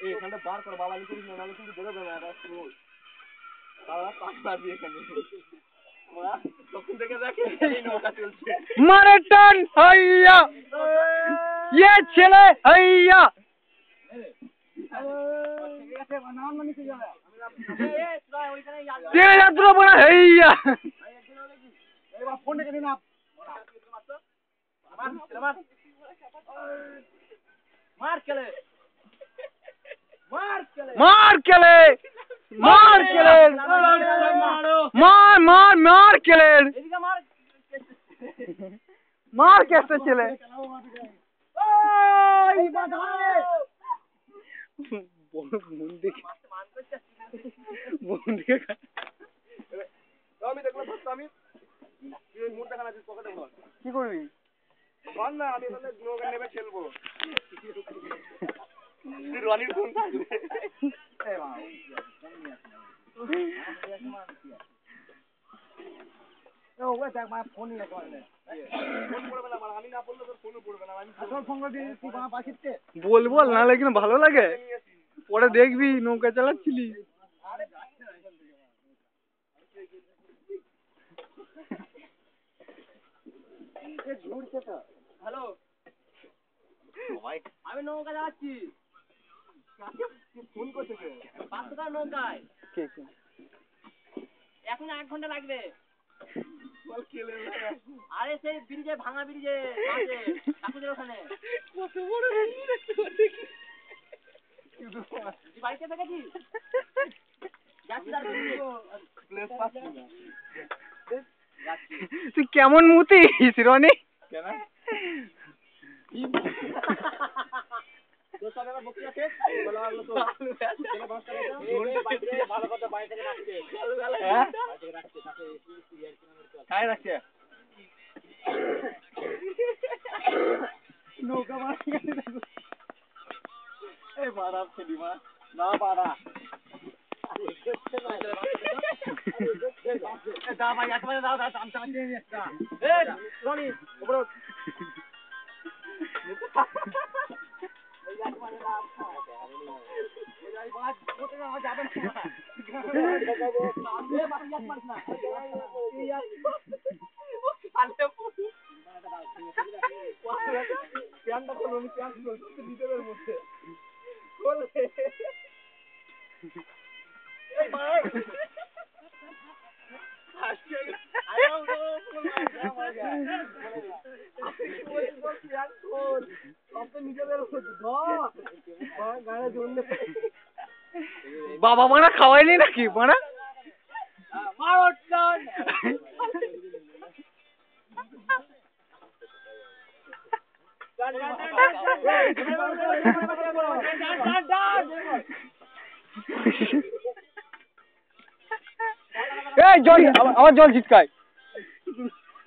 এখানটা বার কর বাবা করিস না নাহলে কিন্তু বেরোবে না এটা স্মুথ তারা পাঁচ বার দিয়ে এখানে তখন থেকে দেখে নৌকা চলছে मारे टन हैया ये चले हैया तेरे यात्रा बना हैया फोन लेके देना मार चले मार चले मार चले मार चले मार मार मार चले मार कैसे चले আমি দেখলাম আমি তুই মুড়টা খানা দিস পকেটে ভর কি করবি বল না আমি তাহলে নৌকা নেমে খেলবো তুই রনির ফোন থাকবে এই মা ও ওই দেখ মা ফোনই না করে ফোন পড়বে না আমি না বললে তোর ফোনও পড়বে না আমি আসল ফোন করে দিই তুই মা পাশিতে বল বল না लेकिन ভালো লাগে পরে দেখবি নৌকা চালাচ্ছিলি হ্যালো আমি নৌকা যাচ্ছি ফোন করছে কে 500 টাকা নৌকায় কে কে এখন 1 ঘন্টা লাগবে বল খেলে আরে সেই ব্রিজে ভাঙা ব্রিজে আছে কাকুদের ওখানে কত বড় রেঞ্জি দেখতে তুই বাইকে থেকে যাচ্ছি প্লেস পাচ্ছি না তুই কেমন মুতিস রনি কেন দোস্ত আবার বকরি আছে বলা হলো তো কেন বাস করে বাইকে ভালো কথা বাইরে থেকে রাখছে হ্যাঁ বাইরে থেকে রাখছে তাতে সিরিয়াল কিনারে চল খাই রাখছে নৌকা মার এই বাড়া ছেড়ি মা না বাড়া দা ভাই একবারে দাও দাও আমি চাচ্ছি না এই রনি উপরে এই একবারে দাও এই বাদ কোতে না যাবে না এ বাদ ইয়াত মারছ না এই ইয়ার আলে প্যান্টটা খোলো নি প্যান্ট খোল ভিতরের মধ্যে খোল এই ভাই আজকে আয়া তো ফুল মার যা ওই প্যান্ট খোল সব তো নিজেদের গায়ে জন্য বাবা মানা খাওয়াইলি নাকি মানা মারো টান এই জল আবার জল ছিটকায়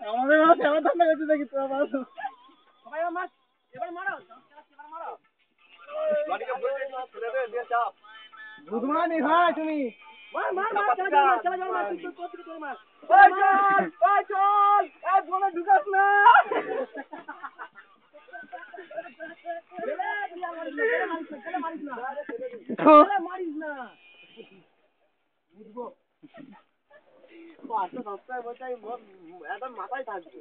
আমাদের মাছ এবার ঠান্ডা গেছে দেখি তো আবার সবাই মাছ এবার মারো এবার মারো লাঠিকে বলতে ছেলে দে দিয়ে চাপ বুধমানি ভাই তুমি মার মার মার চলে যাও মার তুই কোথা থেকে মার ওই চল এই বলে ঢুকাস না মারিস না বুঝবো পাঁচটা সপ্তাহে বলতে একদম মাথায় থাকবে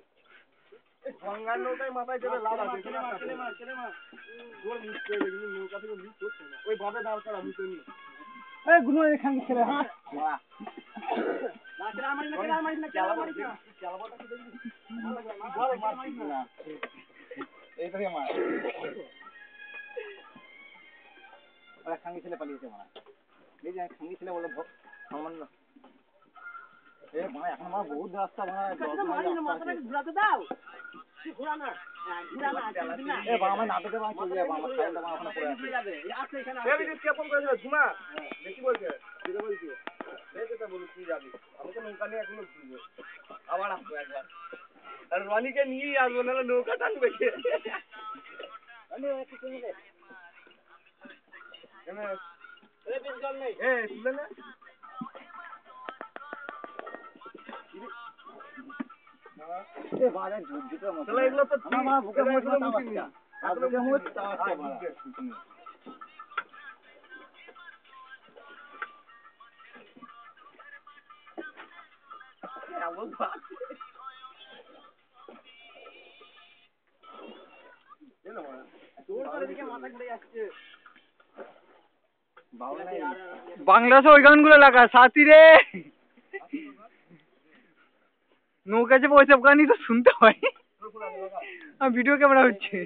গঙ্গার নৌকায় মাথায় চেপে লাভ আছে নৌকা থেকে মিস করছে না ওই ভাবে দাঁড় করা আমি তুমি এই গুলো এখানে ছেড়ে হ্যাঁ খাঙ্গি ছেলে পালিয়েছে মারা এই যে খাঙ্গি ছেলে বলে সামান্য এ ভাই এখন আমার বহুত রাস্তা ভাই ঘুরাতে দাও ঘুরা না এ বাবা আমার নাটকে বাবা চলে যাবে আমার খাইটা বাবা ওখানে পড়ে আছে এখানে আছে এই দিকে ফোন করেছিল ঝুমা বেশি বলছে দিতে বলছি এই কথা বলি তুই যাবি আমি তো নৌকা নিয়ে এখনো ঘুরবো আবার আসবো একবার আর রনিকে নিয়ে আসবো না নৌকা টানবে কে রনি একটু তুমি দে এমএস এই দিন জল নেই এই তুলে না এ বারে ঝুড়ঝুড়ে মতো তাহলে এগুলো তো আমার বুকে মোট না বাচ্চা আর বুকে মোট বাচ্চা এমন বাচ্চা বাংলাদেশে ওই গানগুলো লাগা সাথী রে নৌকা চেপে ওইসব গানই তো শুনতে হয় ভিডিও ক্যামেরা হচ্ছে